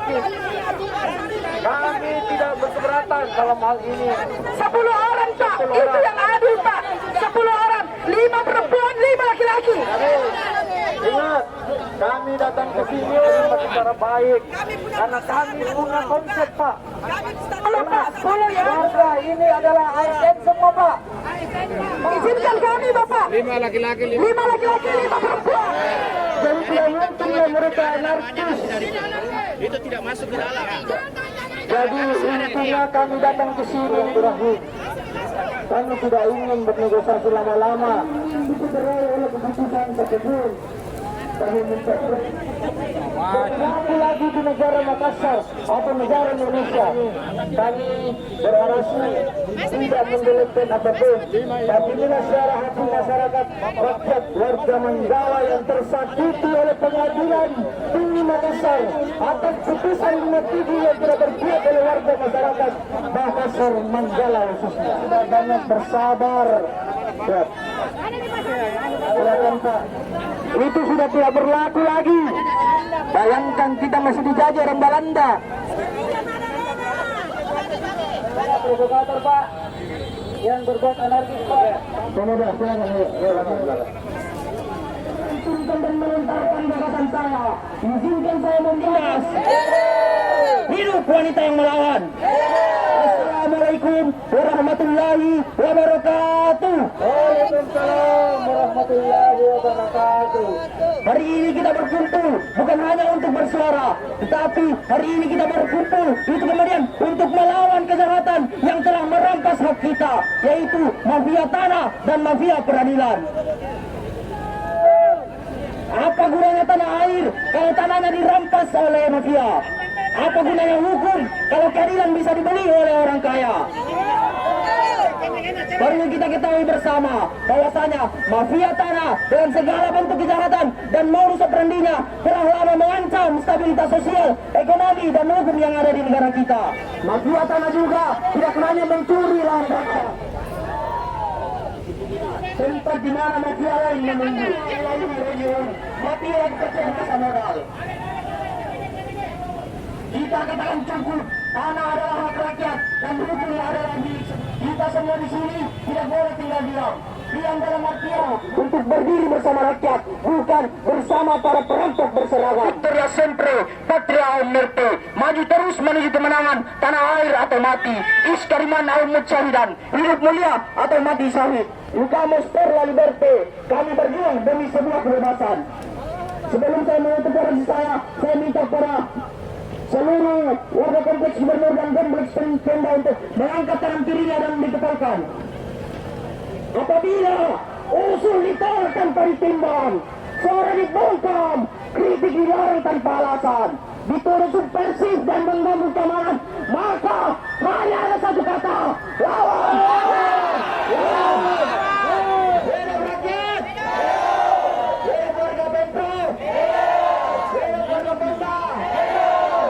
laki-laki. Kami tidak berkeberatan dalam hal ini. 10 orang Pak, itu yang adil Pak. 10 orang, 5 perempuan, 5 laki-laki. Ingat, kami datang ke sini secara baik karena kami punya konsep Pak. Halo Pak, 10 ya. Warga ini adalah ASN semua Pak. Izinkan kami Bapak. 5 laki-laki, 5 laki-laki, 5 perempuan. Jadi tidak mungkin mereka anarkis. itu tidak masuk ke dalam. Jadi intinya kami datang ke sini berakhir. Kami tidak ingin bernegosiasi lama-lama. Itu berawal oleh keputusan tersebut. Kami minta berlaku lagi di negara Makassar atau negara Indonesia. Kami berorasi tidak mendelikkan apapun. Tapi inilah suara hati masyarakat rakyat warga Manggala yang tersakiti oleh pengadilan tinggi Makassar atas putusan 53 yang tidak berpihak oleh warga masyarakat Makassar Manggala khususnya. Tidak banyak bersabar. Silakan Pak. Itu sudah tidak berlaku lagi. Bayangkan kita masih dijajah orang Belanda. Provokator Pak, yang berbuat anarkis Pak. Kemudian silakan. Izinkan dan melontarkan gagasan saya. Izinkan saya membahas. Hidup wanita yang melawan. Assalamualaikum warahmatullahi wabarakatuh. Waalaikumsalam warahmatullahi wabarakatuh. Hari ini kita berkumpul bukan hanya untuk bersuara, tetapi hari ini kita berkumpul itu kemudian untuk melawan kejahatan yang telah merampas hak kita, yaitu mafia tanah dan mafia peradilan. Apa gunanya tanah air kalau tanahnya dirampas oleh mafia? Apa gunanya hukum kalau keadilan bisa dibeli oleh orang kaya? Perlu kita ketahui bersama bahwasanya mafia tanah dengan segala bentuk kejahatan dan modus operandinya telah lama mengancam stabilitas sosial, ekonomi dan hukum yang ada di negara kita. Mafia tanah juga tidak hanya mencuri lahan rakyat, tempat di mana mafia lain menunggu. Mafia yang kecil masa modal. Kita katakan cukup, tanah adalah hak rakyat dan hukum adalah milik kita semua di sini. Tidak boleh tinggal diam. Diam dalam artian untuk berdiri bersama rakyat, bukan bersama para perampok berseragam. Victoria sempre, patria o muerte. Maju terus menuju kemenangan, tanah air atau mati. Iskariman au mujahidan, hidup mulia atau mati syahid. Lucamos per la liberté. Kami berjuang demi sebuah kebebasan. Sebelum saya menutup orasi saya minta para seluruh warga kompleks gubernur dan kompleks Pemda untuk mengangkat tangan kirinya dan dikepalkan. Apabila usul ditolak tanpa ditimbang, suara dibungkam, kritik dilarang tanpa alasan, dituduh subversif dan mengganggu keamanan, maka hanya ada satu kata: lawan! Lawan! Hidup rakyat! Hidup warga Pemda! Hidup warga Pemda!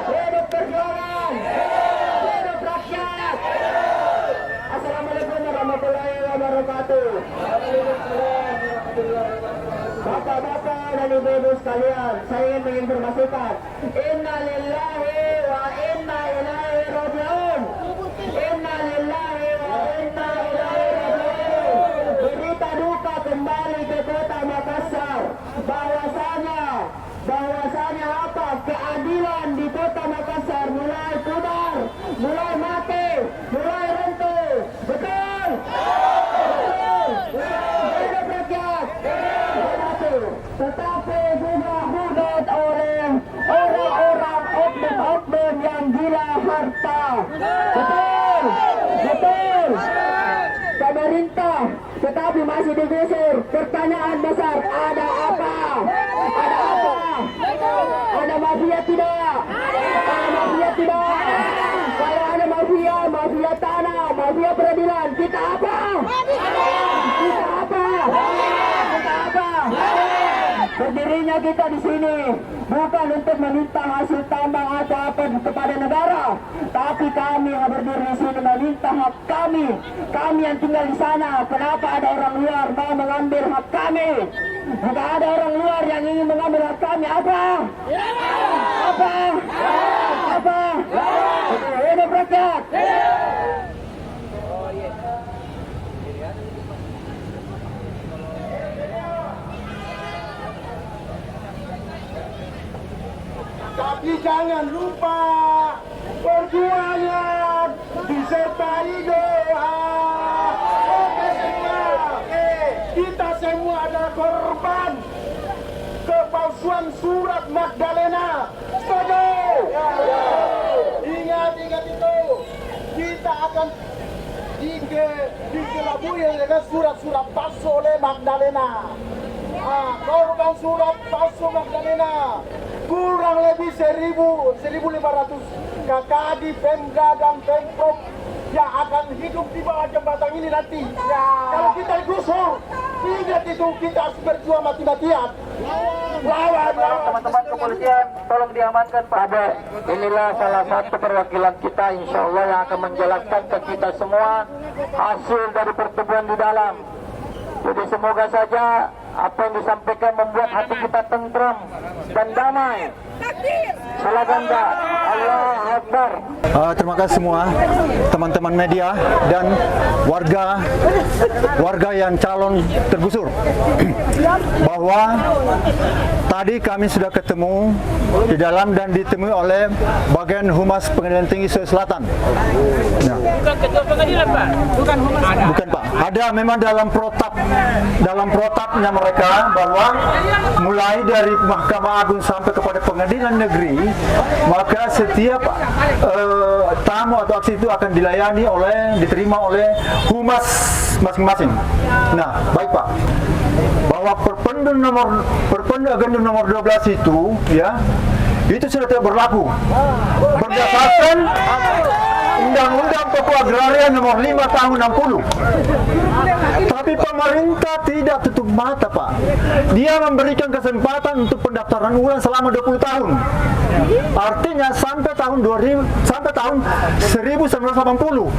Hidup perjuangan! Hidup rakyat! Assalamualaikum warahmatullahi wabarakatuh. Bapak-bapak dan ibu-ibu sekalian, saya ingin menginformasikan, inna lillahi wa inna ilaihi raji'un. Inna lillahi wa inna ilaihi raji'un. Berita duka kembali ke kota Makassar bahwasanya apa? Keadilan di kota Makassar mulai pudar, mulai mati, mulai runtuh. Betul? Hidup rakyat. Tetapi juga hujat oleh orang-orang oknum-oknum yang gila harta. Betul? Betul? Pemerintah tetapi masih digusur. Pertanyaan besar, ada apa? Ada apa? Ada mafia tidak? Ada mafia tidak? Kalau ada mafia, mafia tanah, mafia peradilan, kita apa? Kita apa? Kita apa? Berdirinya kita di sini bukan untuk meminta hasil tambang atau apa kepada negara, tapi kami yang berdiri di sini meminta hak kami. Kami yang tinggal di sana, kenapa ada orang luar mau mengambil hak kami? Jika ada orang luar yang ingin mengambil hak kami, apa? Apa? hidup rakyat. Tapi jangan lupa perjuangan disertai doa. Oke semua, kita semua adalah korban kepalsuan surat Magdalena. Setuju? Ingat itu. Kita akan dikelabui dengan surat-surat palsu oleh Magdalena. Korban surat palsu Magdalena kurang lebih 1.500 KKD, Pemda dan Pemprov yang akan hidup di bawah jembatan ini nanti. Kalau kita digusur, ingat itu, kita harus berjuang mati-matian. Lawan. Teman-teman kepolisian, tolong diamankan Pak. Inilah salah satu perwakilan kita, insya Allah, yang akan menjelaskan ke kita semua hasil dari pertemuan di dalam. Jadi semoga saja apa yang disampaikan membuat hati kita tentram dan damai. Silakan Pak. Allah Akbar. Terima kasih semua teman-teman media dan warga yang calon tergusur. Bahwa tadi kami sudah ketemu di dalam dan ditemui oleh bagian Humas Pengadilan Tinggi Sulawesi Selatan. Nah, Bukan ketua pengadilan, Pak. Bukan humas. bukan Pak, ada memang dalam protapnya mereka bahwa mulai dari Mahkamah Agung sampai kepada Pengadilan Negeri, maka setiap tamu atau aksi itu akan diterima oleh humas masing-masing. Nah, baik Pak, bahwa Perpendum Agendum nomor 12 itu itu sudah tidak berlaku berdasarkan Undang-Undang Pokok Agraria nomor 5 tahun 60. Tapi pemerintah tidak tutup mata Pak. Dia memberikan kesempatan untuk pendaftaran ulang selama 20 tahun. Artinya sampai tahun 1980.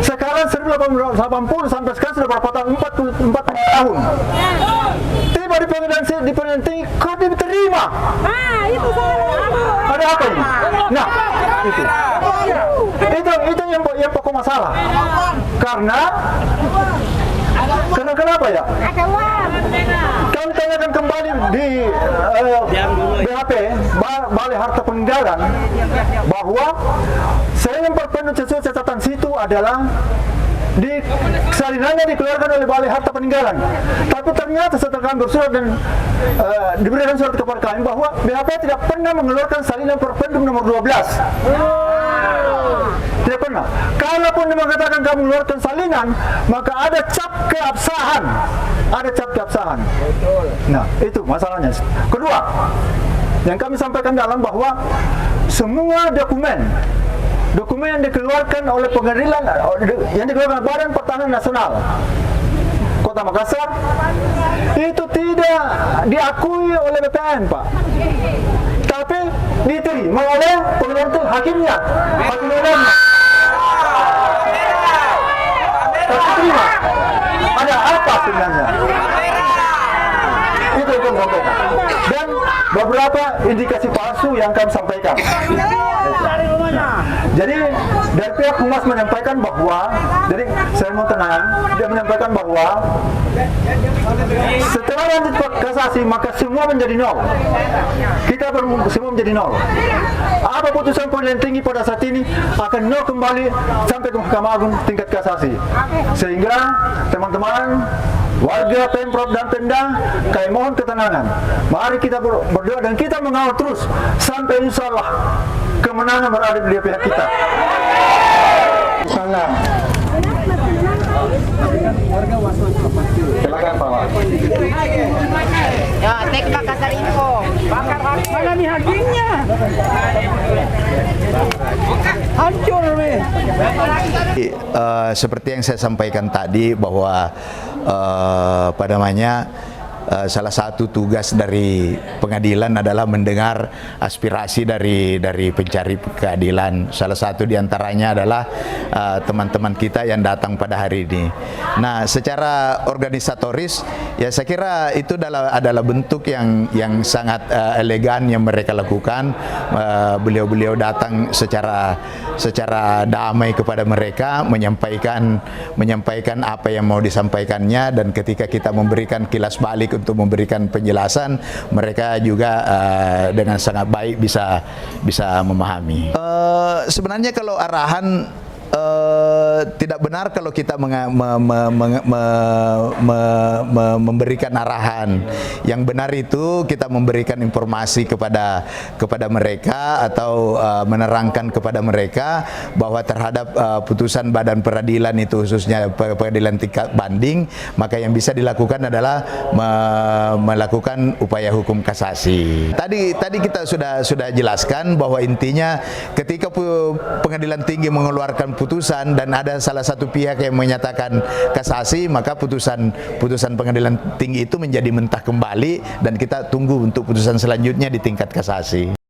Sekarang 1980 sampai sekarang sudah berapa tahun? 44 tahun. Tiba di pengadilan tinggi kok diterima? Itu salah. Ada apa ini? Nah, itu yang pokok masalah. Karena kenapa ya? Kami tanyakan kembali di BHP, Balai Harta Peninggalan, bahwa salinan Perpendum sesuai catatan situ adalah salinannya dikeluarkan oleh Balai Harta Peninggalan. Tapi ternyata setelah kami bersurat dan diberikan surat kepada kami bahwa BHP tidak pernah mengeluarkan salinan Perpendum nomor 12. Tidak pernah. Kalaupun mengatakan kamu mengeluarkan salinan, maka ada cap keabsahan. Nah, itu masalahnya. Kedua, yang kami sampaikan dalam bahwa semua dokumen yang dikeluarkan oleh pengadilan, yang dikeluarkan oleh Badan Pertahanan Nasional Kota Makassar, itu tidak diakui oleh BPN Pak, tapi diterima oleh pengadilan hakimnya, hakim umumnya. Terima. Ada apa sebenarnya? Itu yang kami sampaikan. Dan beberapa indikasi palsu yang kami sampaikan. Jadi dari pihak Humas menyampaikan bahwa, jadi saya mau tenang, dia menyampaikan bahwa setelah lanjut kasasi maka semua menjadi nol. Kita semua menjadi nol. Apa putusan Pengadilan Tinggi pada saat ini akan nol kembali sampai ke Mahkamah Agung tingkat kasasi. Sehingga teman-teman warga Pemprov dan Pemda, kami mohon ketenangan. Mari kita berdoa dan kita mengawal terus sampai insya Allah kemenangan berada di pihak kita. Salam. Silakan Pak. Ya, tek Makassar info. Bakar haki. Mana nih hakinya? Hancur nih. Seperti yang saya sampaikan tadi bahwa salah satu tugas dari pengadilan adalah mendengar aspirasi dari pencari keadilan. Salah satu diantaranya adalah teman-teman kita yang datang pada hari ini. Nah, secara organisatoris, ya saya kira itu adalah bentuk yang sangat elegan yang mereka lakukan. Beliau-beliau datang secara secara damai kepada mereka, menyampaikan apa yang mau disampaikannya, dan ketika kita memberikan kilas balik untuk memberikan penjelasan, mereka juga dengan sangat baik bisa memahami. Sebenarnya kalau arahan tidak benar kalau kita memberikan arahan. Yang benar itu kita memberikan informasi kepada mereka atau menerangkan kepada mereka bahwa terhadap putusan badan peradilan itu, khususnya pengadilan tingkat banding, maka yang bisa dilakukan adalah melakukan upaya hukum kasasi. Tadi kita sudah jelaskan bahwa intinya ketika pengadilan tinggi mengeluarkan putusan dan ada salah satu pihak yang menyatakan kasasi, maka putusan pengadilan tinggi itu menjadi mentah kembali dan kita tunggu untuk putusan selanjutnya di tingkat kasasi.